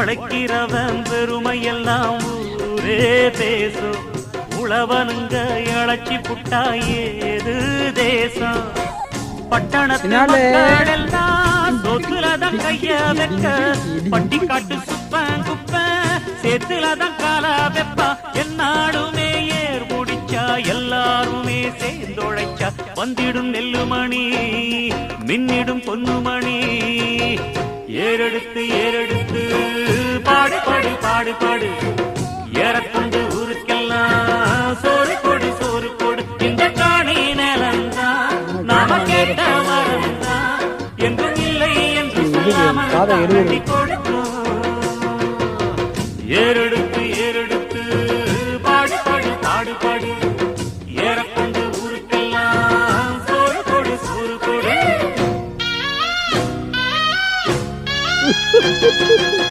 உழைக்கிறவன் பெருமையெல்லாம் ஊரே பேசும். உழவனுங்க இழைச்சி புட்டா ஏது தேசம். பட்டணத்து மக்கள் எல்லாம் சொத்துலதான் கைய வைக்க, பட்டிக்காட்டு சுப்பன் குப்பன் சேத்துலதான் காலா வெப்பா. என்னாடுமே ஏர் முடிச்சா எல்லாருமே சேர்ந்தொழைச்சா வந்திடும் நெல்லுமணி மின்னிடும் பொன்னுமணி. ஏறெடுத்து ஏறெடுத்து பாடு பாடு பாடு பாடு, ஏறக்கொண்டு ஊருக்கெல்லாம் சோறு கொடு சோறு கொடு. இந்த காணி நிலந்தான் நாம கேட்ட வரந்தான், என்றும் இல்லை என்று சொல்லாமல் கொடு.